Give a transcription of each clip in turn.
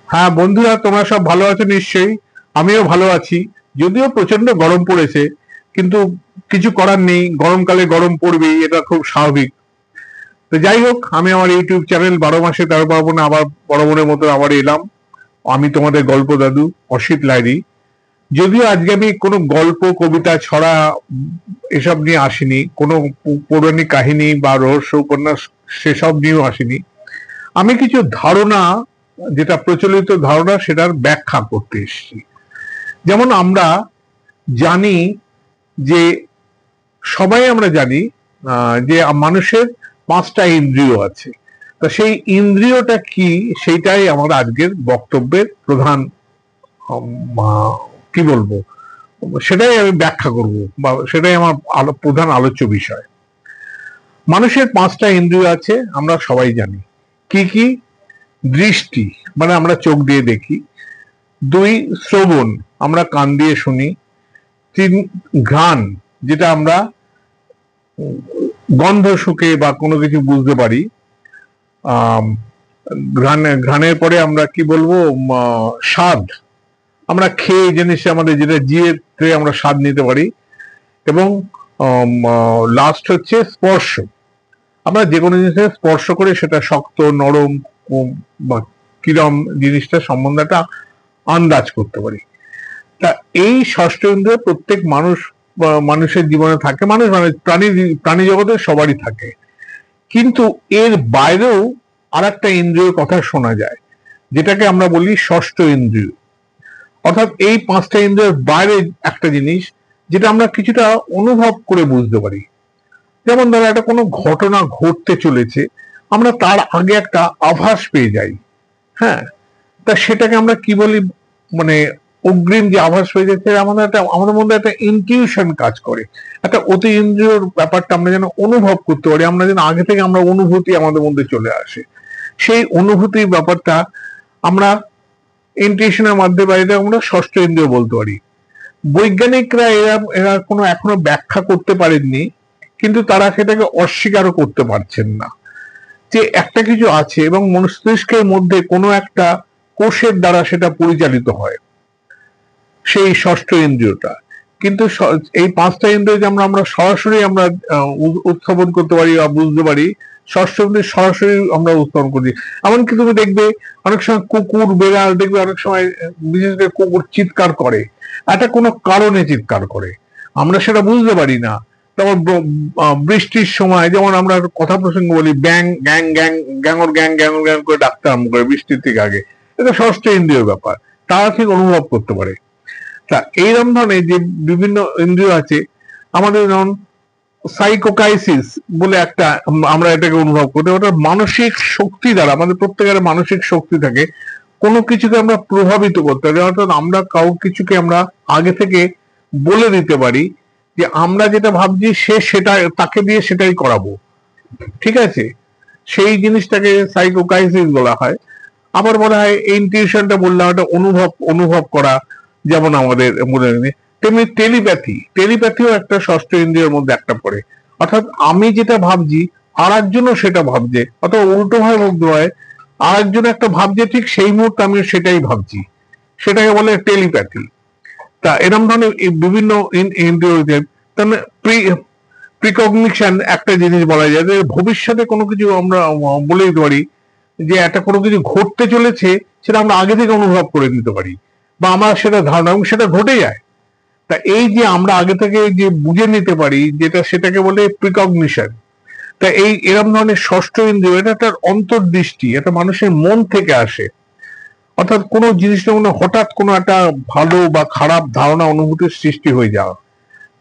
হ্যাঁ বন্ধুরা, তোমরা সব ভালো আছো নিশ্চয়ই। আমিও ভালো আছি। যদিও প্রচন্ড গরম পড়েছে, কিন্তু কিছু করার নেই, গরমকালে গরম পড়বেই, এটা খুব স্বাভাবিক। তো যাই হোক, আমি আমার ইউটিউব চ্যানেল 12 মাসে 13 পার্বণে আবার বরাবরের মতো আবার এলাম। আমি তোমাদের গল্প দাদু অসিত লাইরি। যদিও আজকে আমি কোনো গল্প, কবিতা, ছড়া এসব নিয়ে আসিনি, কোনো পৌরাণিক কাহিনী বা রহস্য উপন্যাস সেসব নিয়েও আসিনি। আমি কিছু ধারণা, যেটা প্রচলিত ধারণা, সেটার ব্যাখ্যা করতে এসেছি। যেমন আমরা জানি যে, সবাই আমরা জানি যে মানুষের 5টা ইন্দ্রিয় আছে। তা সেই ইন্দ্রিয়টা কি, সেইটাই আমার আজকের বক্তব্যের প্রধান কি বলবো, সেটাই আমি ব্যাখ্যা করব, বা সেটাই আমার প্রধান আলোচ্য বিষয়। মানুষের 5টা ইন্দ্রিয় আছে, আমরা সবাই জানি। কি কি? দৃষ্টি, মানে আমরা চোখ দিয়ে দেখি। 2, শ্রবণ, আমরা কান দিয়ে শুনি। 3, ঘ্রাণ, যেটা আমরা গন্ধ শুকে বা কোনো কিছু বুঝতে পারি। ঘ্রাণের পরে আমরা কি বলবো, স্বাদ, আমরা খেয়ে জিনিসটা আমাদের যেটা জিভে আমরা স্বাদ নিতে পারি। এবং লাস্ট হচ্ছে স্পর্শ, আমরা যে কোনো জিনিসের স্পর্শ করে সেটা শক্ত, নরম বা কিরম জিনিসটা সম্বন্ধে একটা আন্দাজ করতে পারি। তা এই ষষ্ঠ ইন্দ্রিয় প্রত্যেক মানুষের জীবনে থাকে। মানুষ মানে প্রাণী জগতের সবারই থাকে। কিন্তু এর বাইরেও আর একটা ইন্দ্রিয়ের কথা শোনা যায়, যেটাকে আমরা বলি ষষ্ঠ ইন্দ্রিয়। অর্থাৎ এই 5টা ইন্দ্রিয়ের বাইরে একটা জিনিস, যেটা আমরা কিছুটা অনুভব করে বুঝতে পারি। যেমন ধরো, একটা কোনো ঘটনা ঘটতে চলেছে, আমরা তার আগে একটা আভাস পেয়ে যাই। হ্যাঁ, তা সেটাকে আমরা কি বলি, মানে অগ্রিম যে আভাস পেয়ে যাচ্ছে, আমাদের মধ্যে একটা ইনটিউশন কাজ করে, একটা অতি ইন্দ্রিয়র ব্যাপারটা আমরা যেন অনুভব করতে পারি, আমরা যেন আগে থেকে আমরা অনুভূতি আমাদের মধ্যে চলে আসে। সেই অনুভূতির ব্যাপারটা আমরা ইনটিউশনের মাধ্যমে, বা এটা আমরা ষষ্ঠ ইন্দ্রিয় বলতে পারি। বৈজ্ঞানিকরা এরা এরা কোনো এখনো ব্যাখ্যা করতে পারেননি, কিন্তু তারা সেটাকে অস্বীকারও করতে পারছেন না, যে একটা কিছু আছে এবং মস্তিষ্কের মধ্যে কোনো একটা কোষের দ্বারা সেটা পরিচালিত হয়, সেই ষষ্ঠ ইন্দ্রিয়টা। কিন্তু এই 5টা ইন্দ্রিয় যে আমরা সরাসরি আমরা উত্থাপন করতে পারি বা বুঝতে পারি, ষষ্ঠ ইন্দ্রিয় সরাসরি আমরা উত্থাপন করি। এমনকি তুমি দেখবে অনেক সময় কুকুর, বেড়াল, দেখবে অনেক সময় বিশেষ করে কুকুর চিৎকার করে, একটা কোনো কারণে চিৎকার করে, আমরা সেটা বুঝতে পারি না। তারপর বৃষ্টির সময় যেমন আমরা কথা প্রসঙ্গ বলি, ব্যাং গ্যাং গ্যাং, গ্যাঙর গ্যাং গ্যাঙর গ্যাং করে ডাকতে আরম্ভ করে বৃষ্টির থেকে আগে, এটা ষষ্ঠ ইন্দ্রিয় ব্যাপার, তারা ঠিক অনুভব করতে পারে। তা এইরকম ধরনের যে বিভিন্ন ইন্দ্রিয় আছে আমাদের, যেমন সাইকোকাইসিস বলে একটা, আমরা এটাকে অনুভব করি, ওটা মানসিক শক্তি দ্বারা, আমাদের প্রত্যেকের মানসিক শক্তি থাকে কোনো কিছুকে আমরা প্রভাবিত করতে পারি। অর্থাৎ আমরা কিছুকে আমরা আগে থেকে বলে দিতে পারি যে আমরা যেটা ভাবছি সে সেটা, তাকে দিয়ে সেটাই করাবো। ঠিক আছে, সেই জিনিসটাকে সাইকোকাইসিস বলা হয়। আবার মনে হয় ইনটিউশনটা বললাম, একটা অনুভব করা, যেমন আমাদের মনে হয়। তেমনি টেলিপ্যাথিও একটা ষষ্ঠ ইন্দ্রিয়ের মধ্যে একটা পড়ে। অর্থাৎ আমি যেটা ভাবছি আর একজনও সেটা ভাবছে, অথবা উল্টো ভাবে বলতে হয়, আর একজন একটা ভাবছে ঠিক সেই মুহূর্তে আমি সেটাই ভাবছি, সেটাকে বলে টেলিপ্যাথি। তা এরকম ধরনের বিভিন্ন ইন্দ্রিয়, তাহলে প্রিকগনিশন একটা জিনিস বলা যায়, যে ভবিষ্যতে কোনো কিছু আমরা বলে দিতে পারি, যে একটা কোনো কিছু ঘটতে চলেছে, সেটা আমরা আগে থেকে অনুভব করে নিতে পারি, বা আমার সেটা ধারণা, এবং সেটা ঘটে যায়। তা এই যে আমরা আগে থেকে যে বুঝে নিতে পারি, যেটা সেটাকে বলে প্রিকগনিশন। তা এই এরকম ধরনের ষষ্ঠ ইন্দ্রিয়, এটা একটা অন্তর্দৃষ্টি, এটা মানুষের মন থেকে আসে। অর্থাৎ কোনো জিনিসটা মনে হঠাৎ কোনো একটা ভালো বা খারাপ ধারণা, অনুভূতির সৃষ্টি হয়ে যাওয়া।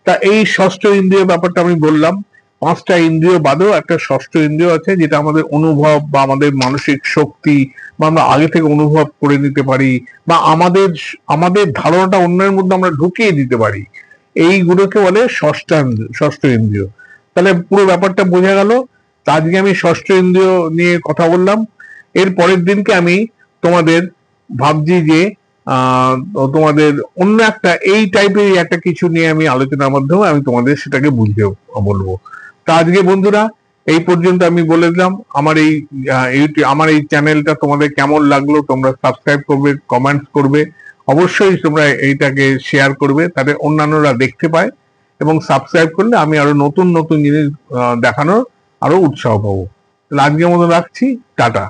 তা এই ষষ্ঠ ইন্দ্রিয় ব্যাপারটা আমি বললাম। 5টা ইন্দ্রিয় বাদেও একটা ষষ্ঠ ইন্দ্রিয় আছে, যেটা আমাদের অনুভব বা আমাদের মানসিক শক্তি, বা আমরা আগে থেকে অনুভব করে নিতে পারি, বা আমাদের আমাদের ধারণাটা অন্যের মধ্যে আমরা ঢুকিয়ে দিতে পারি। এইগুলোকে বলে ষষ্ঠ ইন্দ্রিয়। তাহলে পুরো ব্যাপারটা বোঝা গেল। তা আজকে আমি ষষ্ঠ ইন্দ্রিয় নিয়ে কথা বললাম। এর পরের দিনকে আমি তোমাদের ভাবছি যে তোমাদের অন্য একটা এই টাইপের একটা কিছু নিয়ে আমি আলোচনার মাধ্যমে আমি তোমাদের সেটাকে বুঝিয়ে বলবো। তা আজকে বন্ধুরা এই পর্যন্ত আমি বলে দিলাম। আমার এই চ্যানেলটা তোমাদের কেমন লাগলো, তোমরা সাবস্ক্রাইব করবে, কমেন্টস করবে, অবশ্যই তোমরা এইটাকে শেয়ার করবে, তাতে অন্যান্যরা দেখতে পায়, এবং সাবস্ক্রাইব করলে আমি আরো নতুন নতুন জিনিস দেখানোর আরো উৎসাহ পাবো। আজকের মতো রাখছি, টাটা।